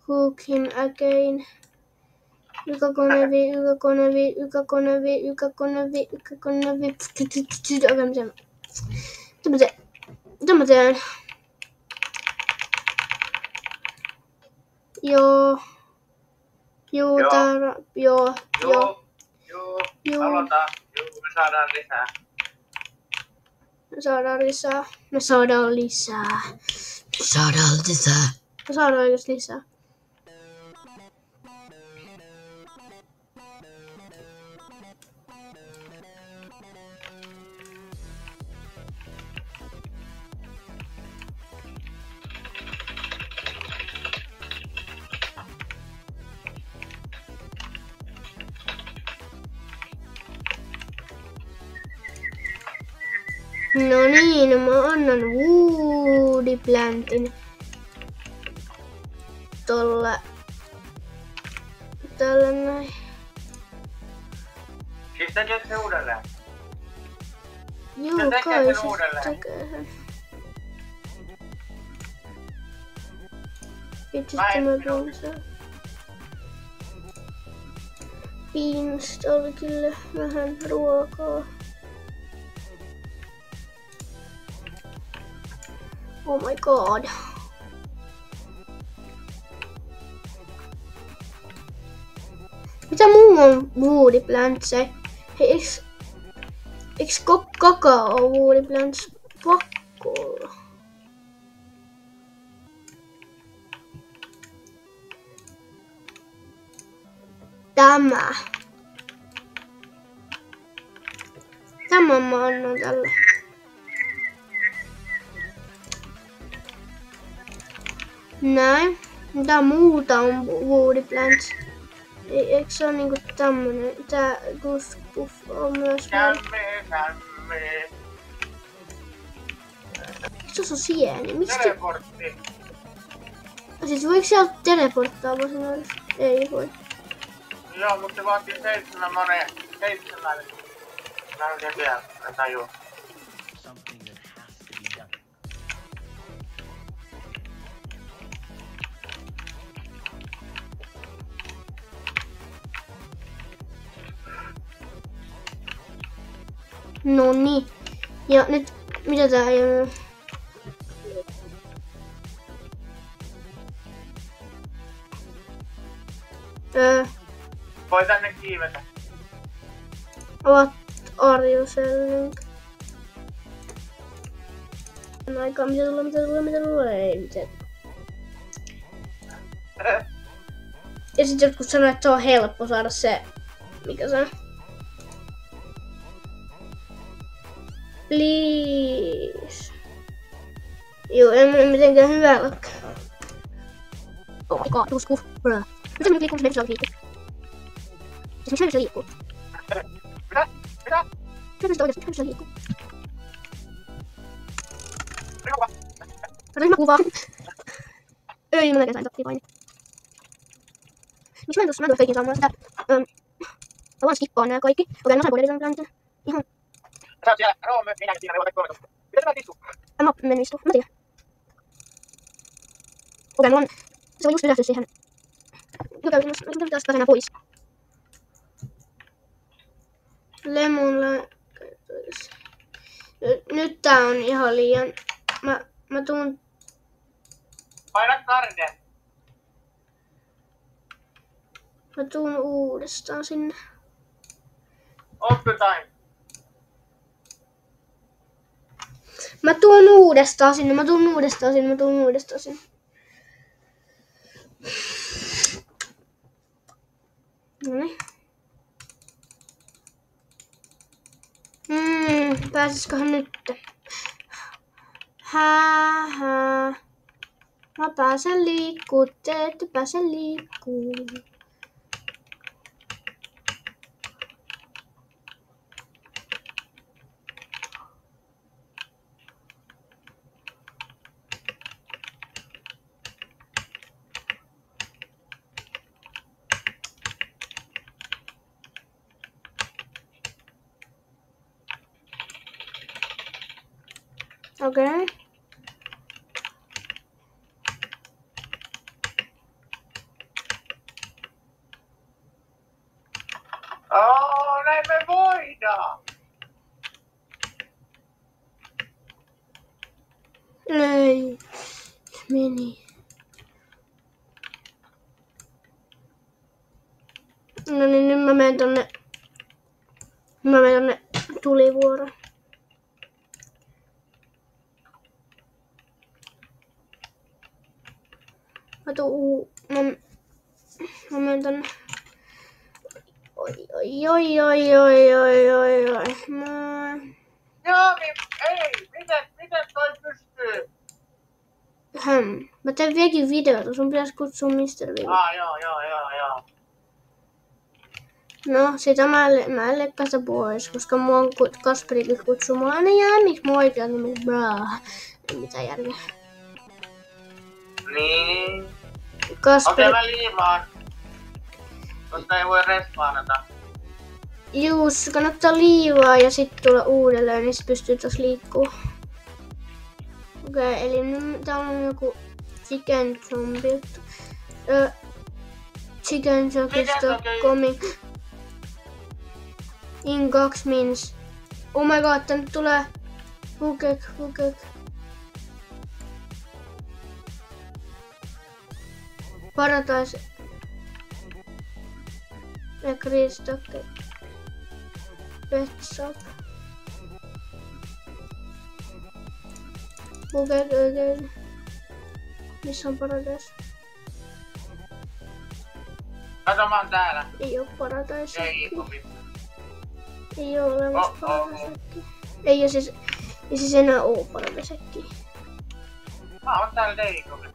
hook him again. Ykakonevi. Mitä mä teen? Joo. Joo, Joo. täällä. Joo. Aloitetaan. Joo, me saadaan lisää. Me saadaan lisää. Me saadaan oikeesti lisää. No niin, mä annan Woody Plantin tällä näin. Siis tekeekö se uudelleen? Joo, Se tekee kai sen se uudelleen. tekee sen. Itse Mä en mä minun. tuon sen. Beanstalkille vähän ruokaa. Oh my god. Mitä muu on Woody Plants? Eiks kakao oo Woody Plants? Pakko olla. Tämä mä annan tälle. Näin. Mitä muuta on Woody Plants? Eikö se oo niinku tämmönen? Tää Goof Puff on myös. Kämme. Se on sieni. Miksi? Teleportti. Siis voiko sieltä teleporttaa vasemmalle? Ei voi. Joo, mutta se vaatii 7 moneen. 7. Mä en tiedä, en tajua. Noniin. Ja nyt, mitä tää ei oo? Voi tänne kiivetä. What are you selling? Aikaa, mitä tulee, ei mitään. Ja sit jotkut sanoo, että se on helppo saada se, mikä se on. Please. Joo, en mitenkään hyvä lakka. Oh my god, tusku. Bruh. Miten minä liikkuu, jos liikkuu? Siis miksi se liikkuu? Mitä? Miksi se liikkuu? Riuva. Ryhmäkuva. Ei, mä näkään sain paini. Miksi mä en tuossa kaikki saamaan sitä? Mä vaan skippaan nää kaikki. Okei, mä sain Bodelisan Plantin. Ihan. Sä oot siellä. Roomme, minäkin siinä reuvat korko. Mitä tämä istuu? Mä menen istu. Mä tiedän. Okei, mulla on. Se on just pysähtyä siihen. Mä pitäis pääsenä pois. Lemon. Nyt tää on ihan liian. Mä tuun. Paina karden. Mä tuun uudestaan sinne. Optime. Mä tuun uudestaan sinne. Noniin. Pääsisiköhän nyt? Hää. Mä pääsen liikkuu, te ette pääse liikkuu. Okei. Näin me voidaan. Ei. Meni. Mä menen tonne tulivuoroon. Mä menen tonne. Oi. Joo, ei, miten toi pystyy? Mä teen vieläkin videota, sun pitäis kutsua Mr. Vim. Joo. No, sitä mä en leikkaa sitä pois, koska mua on Kasperikin kutsuu mua aina miksi mun oikeat nimet braa. Ei mitään järkeä. Niin. Kasperi. Okei, mä liimaan. Koska ei voi respaanata. Juus, kannattaa liivaa ja sitten tulla uudelleen, niin sit pystyy taas liikkuu. Okei, eli nyt täällä on joku chicken zombie. Chicken zombie coming in 2 minutes. Oh my god, tänne tulee Hukek. Paradise. Ja Kristokke. Pet shop. Hukek again. Missä on Paradise? Kato, mä oon täällä. Ei oo Paradise. Ei Ei oo olemassa Paradise. Ei siis enää oo Paradise. Mä oon täällä Deikovi.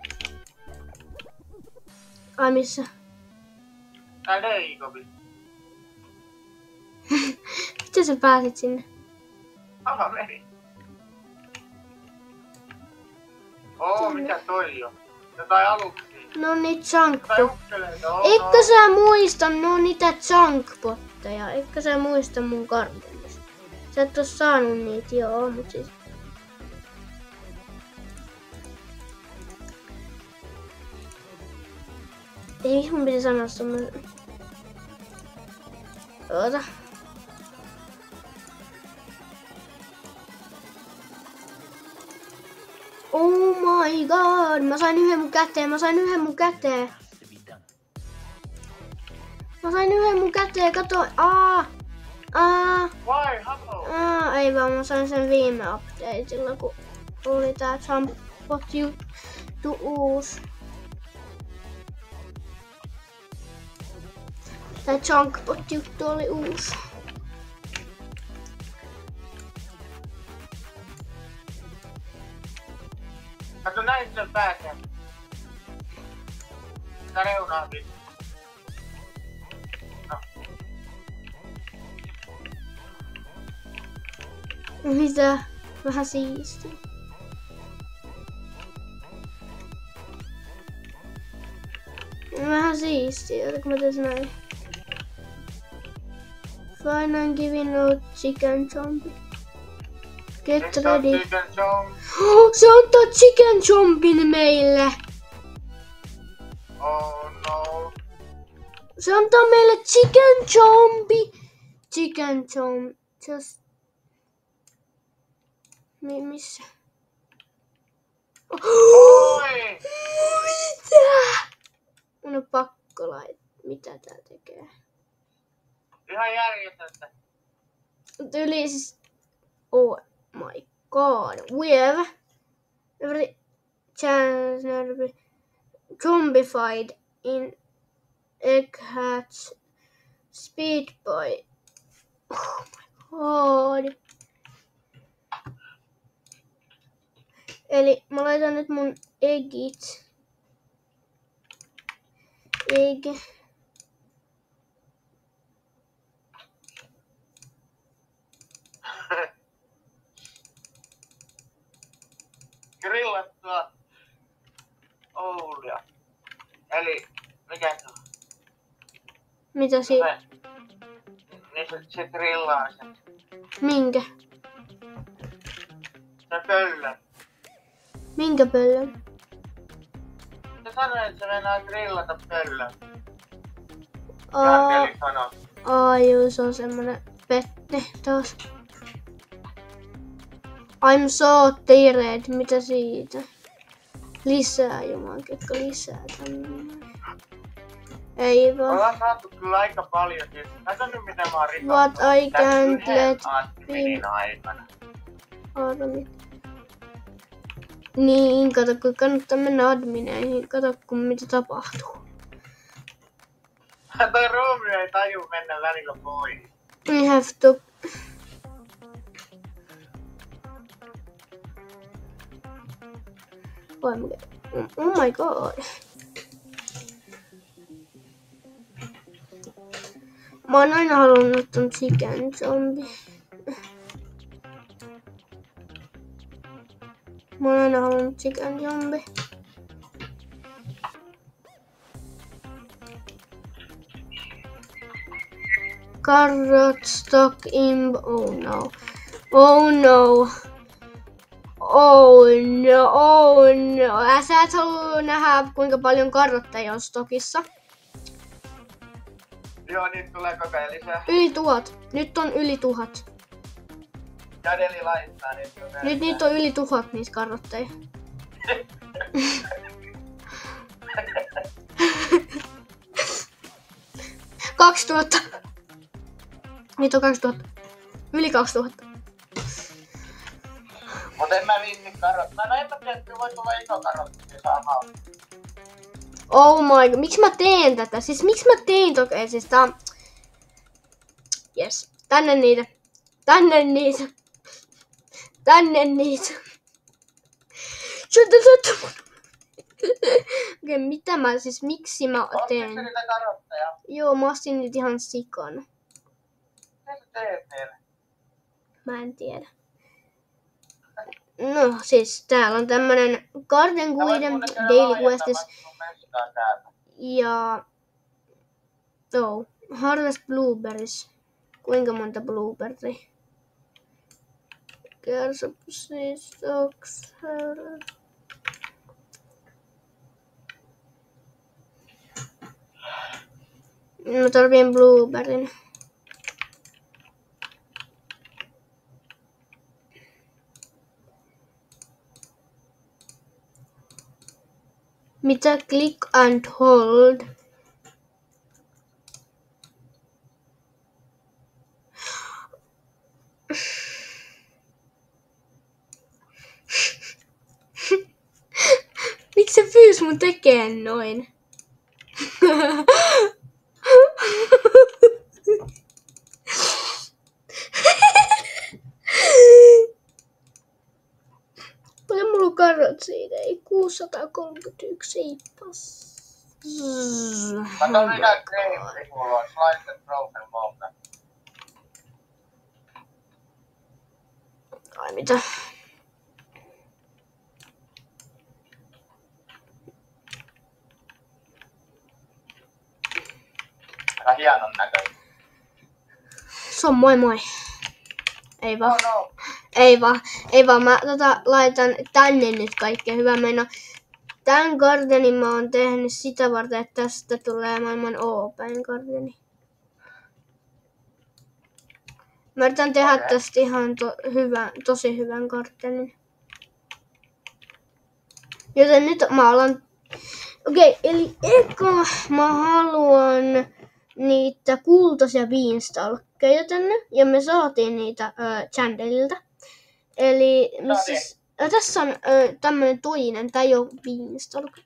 Ai missä? Täällä Deikovi. Miten sä pääsit sinne? Aha, meni. Mikä toi on? Jotain aluksia. No niin, junkbot. Eikö sä muista, no niitä junkbotteja? Eikö sä muista mun kartellista? Sä et oo saanut niitä, joo, mut siis... Ei, mun piti sanoa semmonen... Oota. Oh my god, mä sain yhden mun käteen, kato. Why, hello? Ei vaan, mä sain sen viime updateilla, kun oli tää jumpbot juttu uus. Tää junkbot juttu oli uusi. Kato, näin sen pääsen. Tää reunaakin. No. Mitä? Vähän siistiä. Vähän siistiä, kun mä teen näin. Fine, I'm giving out chicken zombie. Get ready. Se antaa chicken zombin meille. Oh no. Se antaa meille chicken zombie. Chicken zombie. Just... Missä? Oi! Mitä? Mun on pakko laittaa. Mitä tää tekee? Ihan järjetöntä. Yli siis... Oh my god. We have... Every chance to be zombified in Egg Hatch Speed Boy. Oh my god. Eli mä laitan nyt mun eggit. Egg. Grillattua oulia. Eli, mikä se on? Mitä siitä? Niin se grillaa sen. Minkä? Se pöllö. Minkä pöllön? Se sanoi, että se meinaa grillata pöllön. Janteli sanoi. Juu, se on semmonen pette taas. I'm so tired, mitä siitä? Lisää jumankekko, lisää tänne. Ei vaan. Ollaan saatu kyllä aika paljon. Siis, kato nyt mitä mä oon rikottu. What I Tän can't yhden let adminin aikana. Admin. Niin, kato kun kannattaa mennä admineihin. Kato kun mitä tapahtuu. Toi Romeo ei taju mennä välillä pois. We have to... Oh my god. Mä oon aina halunnut ton chicken zombie. Mä oon aina halunnut chicken zombie. Carrot stock imp. Oh no. Oh no. Oh no. Oh no. Sä et halua nähdä kuinka paljon karrotteja on stokissa. Joo, niitä tulee koko ajan lisää. Yli 1000. Nyt on yli 1000. Jadeli laittaa niitä. Nyt niitä on yli 1000 niitä karrotteja. $2000. Niitä on 2000. Yli 2000. Mut en mä viitti karottaa. No en mä tiedä, että voi tulla iso karotti saamaan. Oh my god, miksi mä teen tätä? Siis miksi mä tein toki? Siis tää on... Yes. Tänne niitä. Tänne niitä. Tänne niitä. Okei, mitä mä siis, miksi mä teen? Ostitko niitä karotteja? Joo, mä ostin niitä ihan sikana. Mitä sä teet niille? Mä en tiedä. No siis täällä on tämmönen Garden Guiden Daily Questis. Ja... Oh, Harvest Blueberries. Kuinka monta blueberry? Kersopsistocks. Mä tarvitsen blueberryn. Mitä click and hold? Miksi se pyysi mun tekeen noin? Paljon mulla on karot siitä? Ei 631, ei pass. Kato mikä kreimuri mulla on. Sliced frozen walnut. Ai mitä? Aika hienon näköinen. Se on moi moi. Ei vaan. Oh no. Ei vaan. Mä laitan tänne nyt kaikkea hyvää mennä. Tän gardenin mä oon tehnyt sitä varten, että tästä tulee maailman open gardeni. Mä yritän tehdä tästä ihan tosi hyvän gardenin. Joten nyt mä alan... Okei, eli eka mä haluan niitä kultaisia beanstalkkeja tänne. Ja me saatiin niitä Chandelilta. Eli missä... Tässä on tämmönen toinen, tää ei oo beanstalk,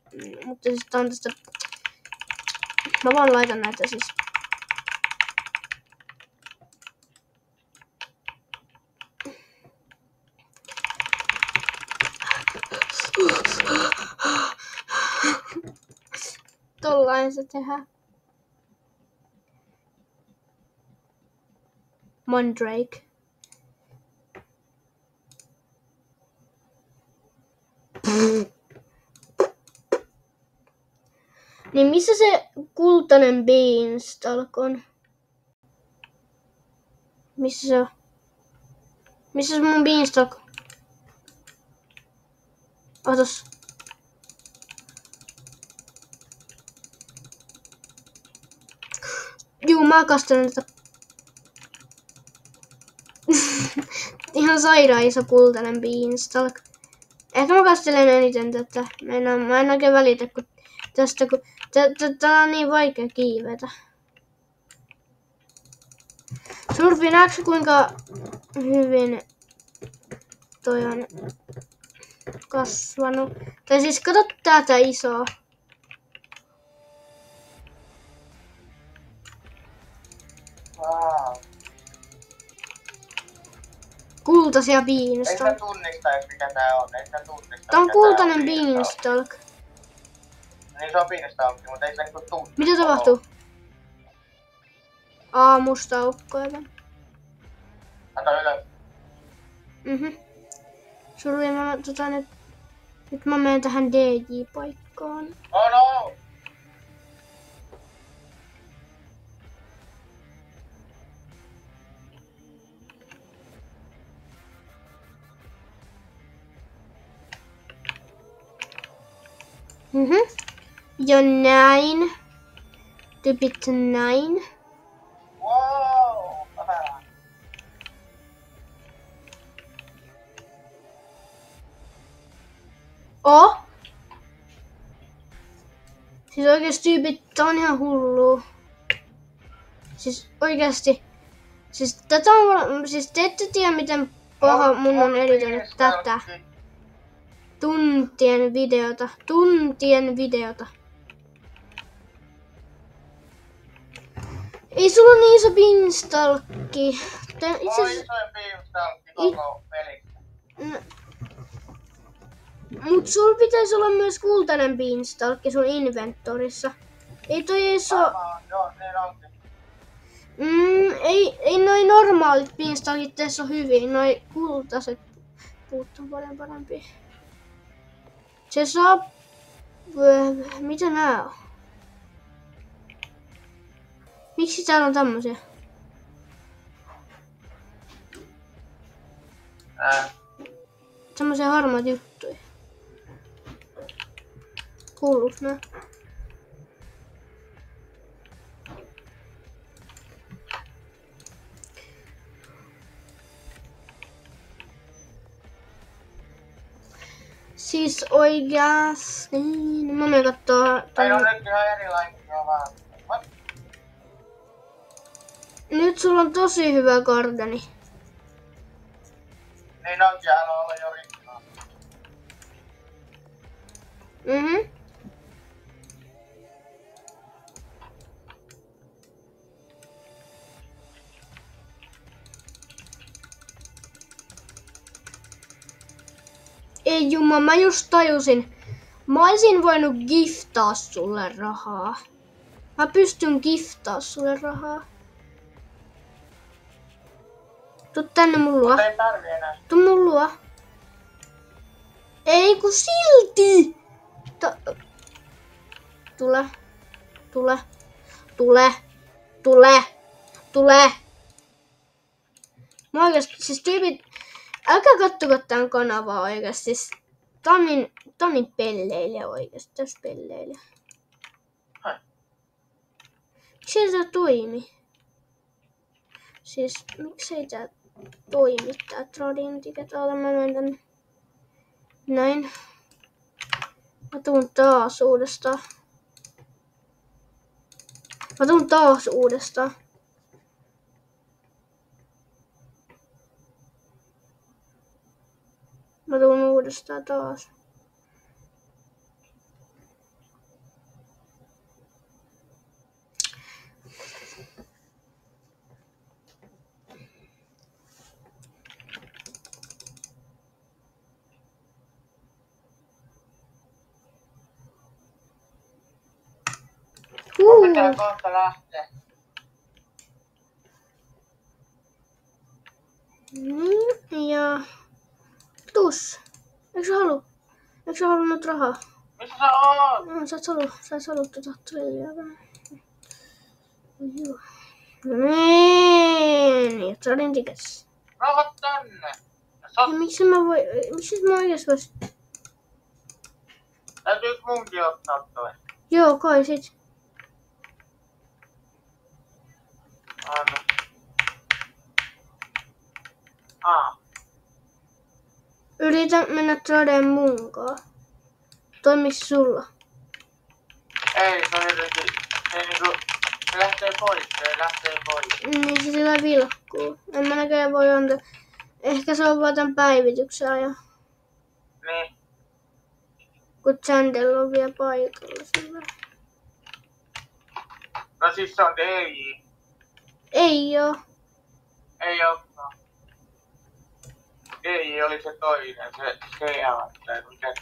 mutta siis tää on tästä... Mä vaan laitan näitä siis. Tollain se tehdään. Mandrake. Niin missä se kultainen beanstalk on? Missä se on? Missä se mun beanstalk? Otas. Juu, mä kastelen tätä. Ihan sairaan iso kultainen beanstalk. Ehkä mä kastelen eniten tätä. Mä en oikein välitä, kun Tää on niin vaikea kiivetä. Surfi, näetkö kuinka hyvin toi on kasvanut? Tai siis kato tätä isoa. Wow. Kultaisia Ei beanstalk. sä tunnista edes mikä tää on. Ei sä tunnista Tää on mikä kultainen tää on beanstalk. Niin se on beanstalk, mutta ei sä niinku tunnista. Mitä tapahtuu? Musta aukko aivan. Kato ylös. Survi, mä nyt mä menen tähän DJ-paikkaan. Oh no! Ja näin. Tyypit näin. Wow! Siis oikeesti tyypit, tää on ihan hullu. Siis oikeesti. Siis tätä on, siis te ette tiedä miten paha mun on editoinut tätä. Tuntien videota. Ei sulla niin iso beanstalkki. Mulla on isoin beanstalkki koko pelissä. Mut sul pitäisi olla myös kultainen beanstalkki sun inventorissa. Ei toi edes oo... Joo, niin onkin. Ei noi normaalit beanstalkit tässä on hyvin. Noi kultaiset puuttuu paljon parempi. Se saa... Mitä nää on? Miksi täällä on tämmösiä? Semmosia harmaat juttuja. Kuuluuks nää? Siis oikeasti... Mä menen kattoo... Meillä on nyt ihan erilaisia vaan. What? Nyt sulla on tosi hyvä gardeni. Niin onkin, haluaa olla jo rikkaa. Ei jumma, mä just tajusin. Mä olisin voinut giftaa sulle rahaa. Mä pystyn giftaa sulle rahaa. Tuu tänne mun luo. Ei tarvi enää. Tuu mun luo. Ei kun silti! Tule! Mä oikeesti, siis tyypit... Älkää kattoko tän kanavaa oikeesti. Siis, tää on niin pelleilijä oikeesti. Tässä pelleilijä. Miksei tää toimi? Siis, miksei tää toimi tää Trading Ticket? Mä menen tänne. Näin. Mä tuun taas uudestaan. Mä tuun uudestaan taas. Pitää kohta lähteä. Niin, ja... Tuus. Eikö sä halunnut rahaa? Missä sä oot? No, sä et halua tota trilliä. Joo. Niin, Trading Tickets. Rahat tänne. Miksi mä oikeesti vois... Täytyykö munkin ottaa toi? Joo, kai sit. Anna. Yritä mennä Tradeen munkaan. Toimiks sulla? Ei, se on jotenkin, se lähtee pois, Niin se sillä vilkkuu. En mä näköjään voi antaa. Ehkä se on vaan tän päivityksen ajan. Niin. Kun Chandel on vielä paikalla sillä. No siis se on DJ. Ei oo. Ei oo. DJ oli se toinen, se Sea, tai mikä.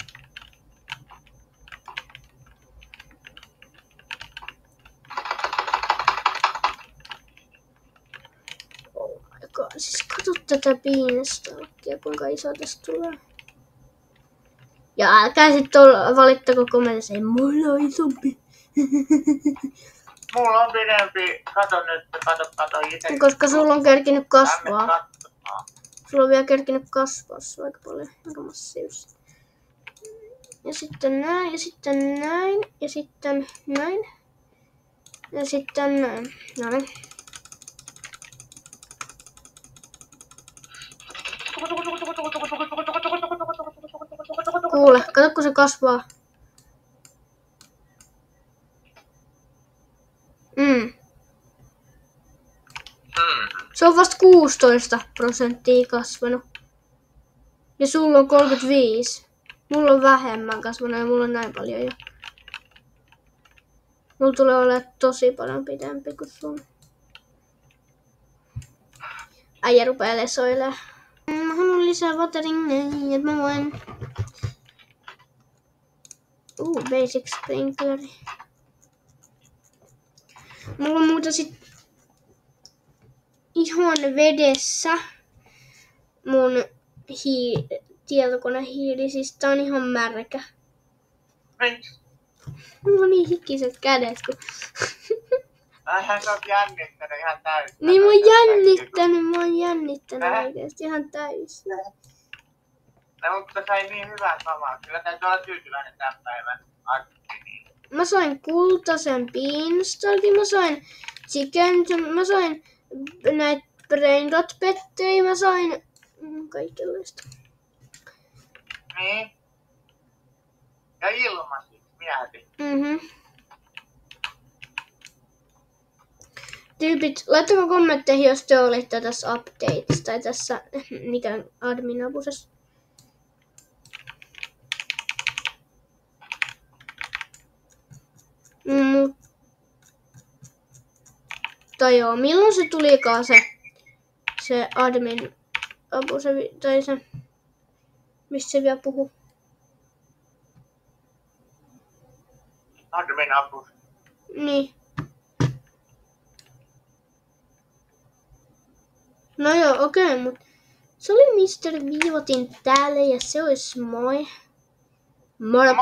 Siis katso tätä Beanstalkia, kuinka iso tästä tulee. Ja älkää sit valittako kommentissa, ei mulla on isompi. Mulla on pidempi, kato nyt, kato itse. Koska sulla on kerkinyt kasvaa. Sulla on vielä kerkinyt kasvaa se aika paljon, aika massiivisesti. Ja sitten näin, ja sitten näin, ja sitten näin. Ja sitten näin. Noin. Kuule, kato kun se kasvaa. Se on vasta 16% kasvanut. Ja sulla on 35. Mulla on vähemmän kasvanut ja mulla on näin paljon jo. Mulla tulee olemaan tosi paljon pidempi kuin sun. Äijä rupee lesoilemaan. Mä haluan lisää wateringia, että mä voin... Basic sprinkleri. Mulla on muuta sit ihan vedessä mun tietokonehiili, siis tää on ihan märkä. Miksi? Mulla on niin hikiset kädet, kun... Sä oot jännittänyt ihan täysin. Niin mä oon jännittänyt oikeesti ihan täysin. No mutta sai niin hyvää kamaa. Kyllä täytyy olla tyytyväinen tämän päivän arkkiniin. Mä sain kultaisen beanstalkin, mä sain chicken, mä sain näitä brain rot pettejä, mä sain kaikenlaista. Niin. Ja ilmaisiksi, mieti. Tyypit, laittakaa kommentteihin, jos te olitte tässä updateissa tai tässä mikä admin-apusessa. Mutta joo, milloin se tulikaan se admin-apu, tai se, mistä se vielä puhuu? Admin-apu. Niin. No joo, okei, mut se oli Mr. Viivotin täällä ja se olisi moi. Moro!